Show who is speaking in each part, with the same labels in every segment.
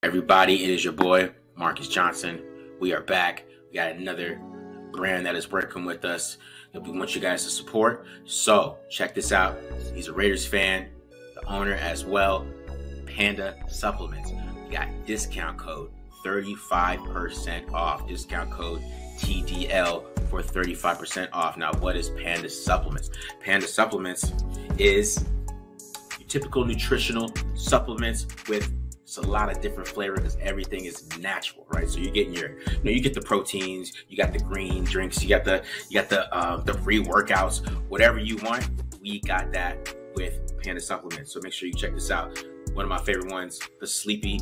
Speaker 1: Everybody, it is your boy, Marcus Johnson. We are back. We got another brand that is working with us that we want you guys to support. So check this out. He's a Raiders fan, the owner as well, Panda Supplements. We got discount code 35% off. Discount code TDL for 35% off. Now, what is Panda Supplements? Panda Supplements is your typical nutritional supplements with a lot of different flavor because everything is natural, right? So you're getting you get the proteins, you got the green drinks, you got the pre-workouts, whatever you want, we got that with Panda Supplements. So make sure you check this out. One of my favorite ones, the Sleepy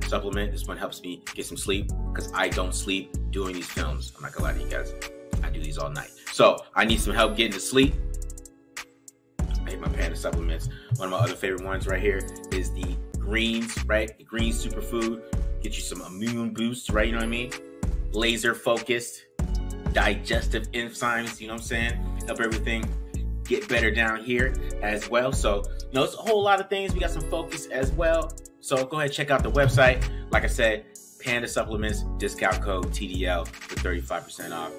Speaker 1: supplement. This one helps me get some sleep because I don't sleep doing these films. I'm not gonna lie to you guys. I do these all night. So I need some help getting to sleep. I hate my Panda Supplements. One of my other favorite ones right here is the greens, right? The green superfood. Get you some immune boosts, right? You know what I mean? Laser focused, digestive enzymes, you know what I'm saying? Help everything get better down here as well. So, it's a whole lot of things. We got some focus as well. So go ahead, check out the website. Like I said, Panda Supplements, discount code TDL for 35% off.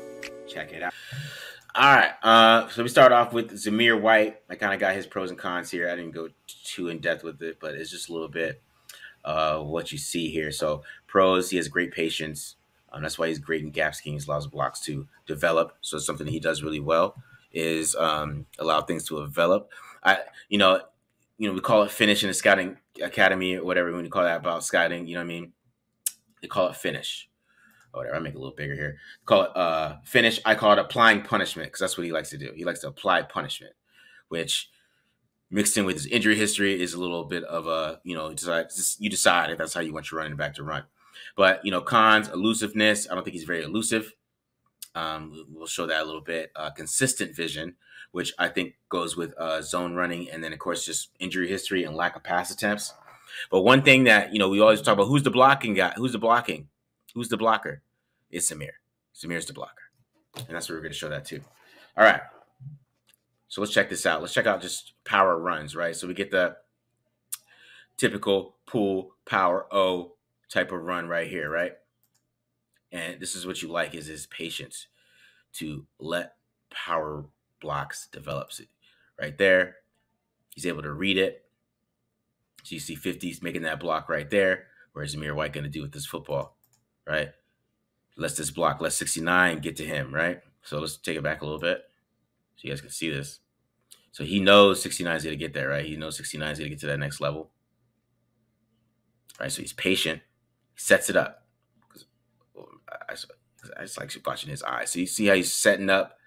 Speaker 1: Check it out. All right, so we start off with Zamir White. I kind of got his pros and cons here. I didn't go too in depth with it, but it's just a little bit what you see here. So pros, he has great patience. That's why he's great in gap schemes, allows blocks to develop. So it's something that he does really well is allow things to develop. We call it finish in the scouting academy or whatever when you call that about scouting. You know what I mean? They call it finish. Whatever, I make it a little bigger here. Call it finish. I call it applying punishment because that's what he likes to do. He likes to apply punishment, which mixed in with his injury history is a little bit of a, you decide if that's how you want your running back to run. But, cons, elusiveness. I don't think he's very elusive. We'll show that a little bit. Consistent vision, which I think goes with zone running. And then, of course, just injury history and lack of pass attempts. But one thing that, we always talk about, who's the blocking guy? Who's the blocking? Who's the blocker? It's Zamir. Zamir's the blocker. And that's what we're going to show that too. All right. So let's check this out. Let's check out just power runs, right? So we get the typical pull power O type of run right here, right? And this is what you like is his patience to let power blocks develop. Right there. He's able to read it. So you see 50's making that block right there. Where's Zamir White going to do with this football? Right? Let's this block, let 69 get to him, right? So let's take it back a little bit so you guys can see this. So he knows 69 is going to get there, right? He knows 69 is going to get to that next level. Right? So he's patient. He sets it up. I just like watching his eyes. So you see how he's setting up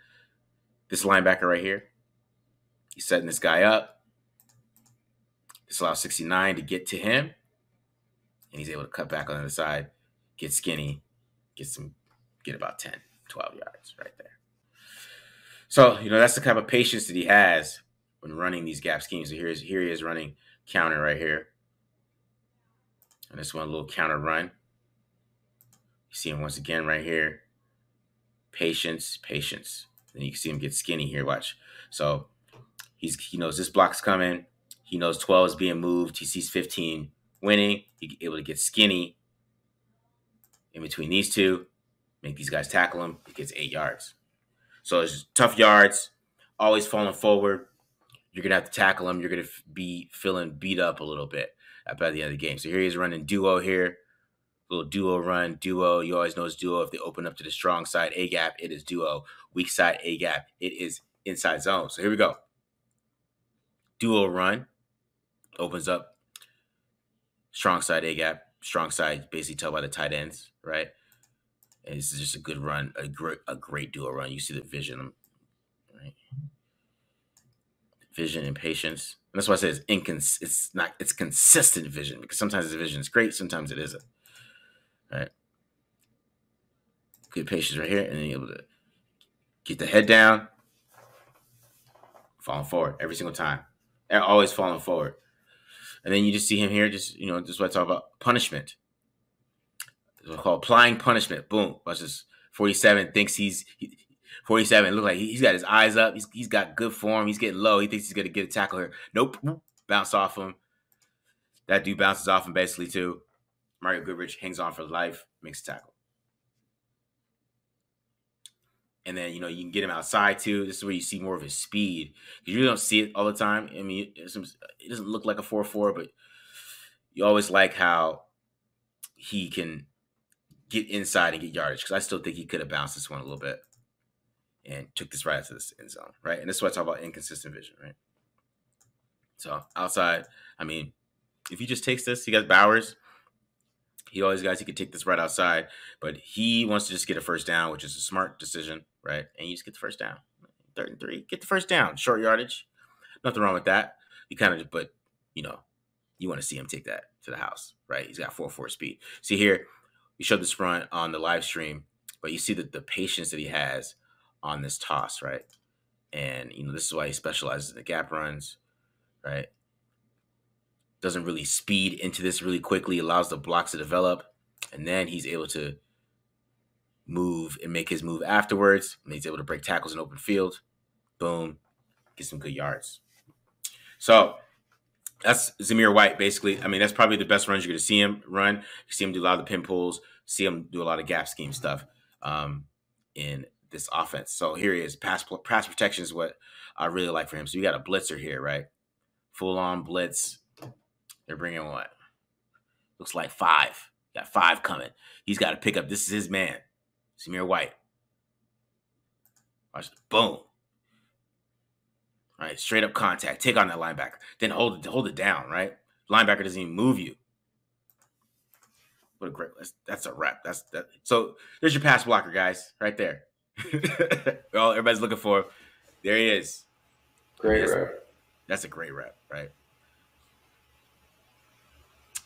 Speaker 1: this linebacker right here? He's setting this guy up. This allows 69 to get to him. And he's able to cut back on the other side. Get skinny, get about 10, 12 yards right there. So, that's the kind of patience that he has when running these gap schemes. So here he is running counter right here. And this one, a little counter run. You see him once again right here. Patience. Then you can see him get skinny here, watch. So he knows this block's coming. He knows 12 is being moved. He sees 15 winning. He's able to get skinny in between these two, make these guys tackle him. He gets 8 yards. So it's tough yards, always falling forward. You're going to have to tackle him. You're going to be feeling beat up a little bit by the end of the game. So here he's running duo here, little duo run, duo. You always know it's duo. If they open up to the strong side A gap, it is duo. Weak side A gap, it is inside zone. So here we go. Duo run opens up. Strong side A gap. Strong side, basically tell by the tight ends, right? And this is just a good run, a great duo run. You see the vision, right? Vision and patience. And that's why I say it's consistent vision because sometimes the vision is great, sometimes it isn't. Right? Good patience right here, and then you're able to get the head down, falling forward every single time, and always falling forward. And then you just see him here, this is what I talk about, punishment. It's called applying punishment. Boom. Watch this. 47 thinks 47 look like he's got his eyes up. He's got good form. He's getting low. He thinks he's going to get a tackle here. Nope. Bounce off him. That dude bounces off him basically too. Mario Goodrich hangs on for life, makes a tackle. And then, you can get him outside too. This is where you see more of his speed. You really don't see it all the time. I mean, it doesn't look like a 4-4, but you always like how he can get inside and get yardage, because I still think he could have bounced this one a little bit and took this right out to the end zone, right? And this is what I talk about inconsistent vision, right? So outside, I mean, if he just takes this, he got Bowers. He always guys he could take this right outside, but he wants to just get a first down, which is a smart decision, right? And you just get the first down. 3rd and 3, get the first down, short yardage. Nothing wrong with that. You kind of, but you want to see him take that to the house, right? He's got 4.4 speed. See here, we showed this run on the live stream, but you see the patience that he has on this toss, right? And this is why he specializes in the gap runs, right? Doesn't really speed into this really quickly, allows the blocks to develop, and then he's able to move and make his move afterwards. And he's able to break tackles in open field. Boom, get some good yards. So that's Zamir White, basically. I mean, that's probably the best runs you're going to see him run. You see him do a lot of the pin pulls, see him do a lot of gap scheme stuff in this offense. So here he is. Pass protection is what I really like for him. So you got a blitzer here, right? Full-on blitz. They're bringing what? Looks like 5. Got 5 coming. He's got to pick up. This is his man, Zamir White. Watch. Boom. All right, straight up contact. Take on that linebacker. Then hold it down, right? Linebacker doesn't even move you. What a great, that's a wrap. That. So there's your pass blocker, guys, right there. Well, everybody's looking for him. There he is.
Speaker 2: Great rep.
Speaker 1: That's a great rep, right?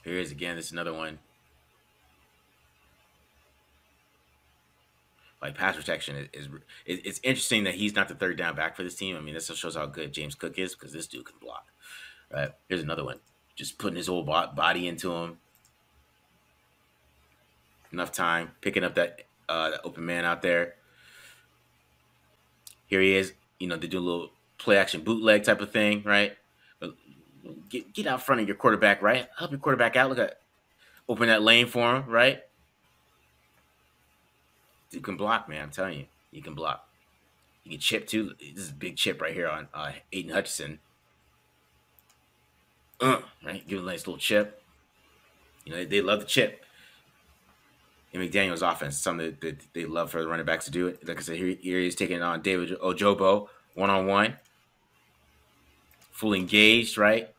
Speaker 1: Here he is again. This is another one. Like pass protection it's interesting that he's not the 3rd down back for this team. I mean, this shows how good James Cook is, because this dude can block. Right? Here's another one. Just putting his whole body into him. Enough time picking up that open man out there. Here he is. They do a little play action bootleg type of thing, right? But get out front of your quarterback, right? Help your quarterback out. Look at open that lane for him, right? You can block, man. I'm telling you, you can block. You can chip too. This is a big chip right here on Aiden Hutchinson. Right, give a nice little chip. They love the chip. In McDaniel's offense, something that they love for the running backs to do it. Like I said, here he's taking on David Ojobo 1-on-1. Full engaged, right?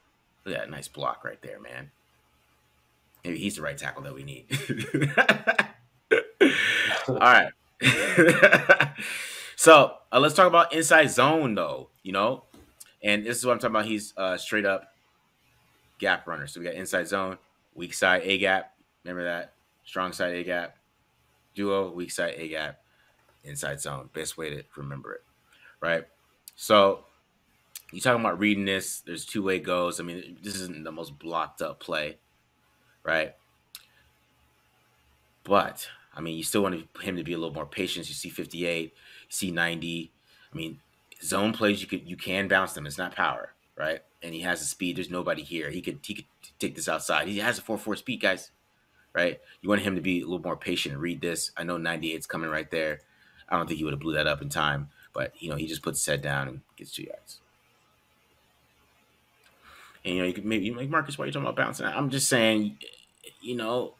Speaker 1: Look at that nice block right there, man. Maybe he's the right tackle that we need. All right. So let's talk about inside zone, though. And this is what I'm talking about. He's straight up gap runner. So we got inside zone, weak side A gap. Remember that? Strong side A gap, duo, weak side A gap, inside zone. Best way to remember it, right? So you talking about reading this? There's 2-way goes. I mean, this isn't the most blocked up play, right? But I mean, you still want him to be a little more patient. You see 58, you see 90. I mean, zone plays you can bounce them. It's not power, right? And he has the speed. There's nobody here. He could take this outside. He has a 4.4 speed, guys. Right? You want him to be a little more patient and read this. I know 98's coming right there. I don't think he would have blew that up in time, but he just puts his head down and gets 2 yards. And you could maybe like, Marcus, why are you talking about bouncing? I'm just saying, you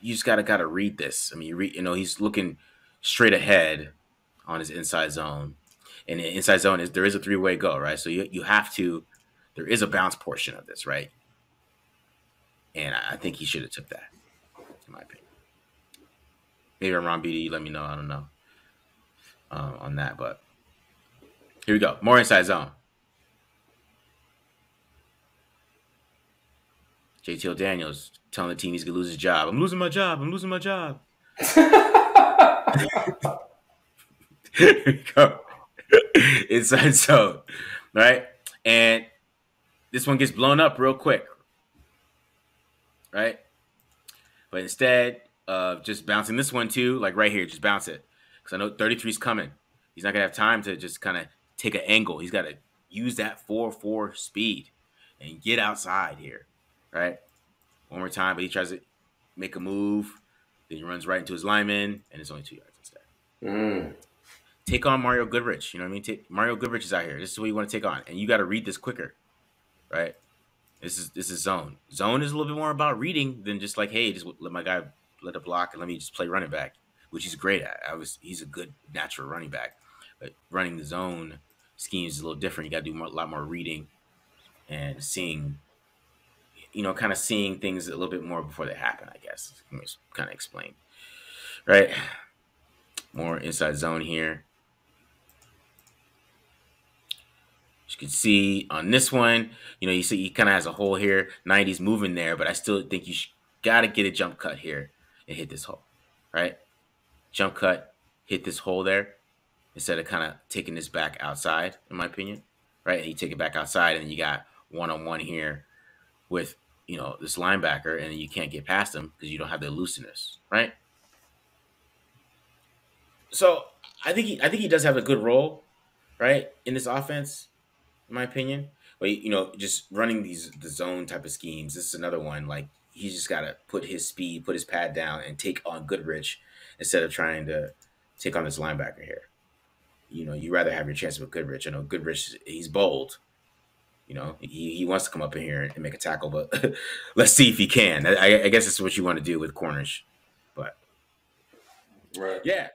Speaker 1: just gotta read this. I mean, he's looking straight ahead on his inside zone, and the inside zone there is a 3-way go, right? So you have to. There is a bounce portion of this, right? And I think he should have took that. In my opinion. Maybe I'm wrong, BD. Let me know. I don't know on that, but here we go. More inside zone. JTL Daniels telling the team he's gonna lose his job. I'm losing my job. I'm losing my job. Here we go. Inside zone, right? And this one gets blown up real quick, right? But instead of just bouncing this one too, like right here, just bounce it. Because I know 33's coming. He's not going to have time to just kind of take an angle. He's got to use that 4.4 speed and get outside here, right? One more time, but he tries to make a move, then he runs right into his lineman, and it's only 2 yards instead. Take on Mario Goodrich. You know what I mean? Mario Goodrich is out here. This is what you want to take on, and you got to read this quicker, right? This is zone. Zone is a little bit more about reading than just like, hey, just let my guy let a block and let me just play running back, which he's great at. He's a good natural running back, but running the zone schemes is a little different. You got to do a lot more reading and seeing, kind of seeing things a little bit more before they happen. I guess let me kind of explain, right? More inside zone here. As you can see on this one, you see he kind of has a hole here. 90's moving there, but I still think you got to get a jump cut here and hit this hole, right? Jump cut, hit this hole there instead of kind of taking this back outside, in my opinion, right? And you take it back outside, and then you got one-on-one here with, this linebacker, and you can't get past him because you don't have the elusiveness, right? So I think he does have a good role, right, in this offense, in my opinion. But just running the zone type of schemes, this is another one. Like, he's just got to put his speed, put his pad down, and take on Goodrich instead of trying to take on this linebacker here. You rather have your chance with Goodrich. I know Goodrich, he's bold. He wants to come up in here and make a tackle, but let's see if he can. I guess that's what you want to do with corners. But
Speaker 2: right.
Speaker 1: Yeah.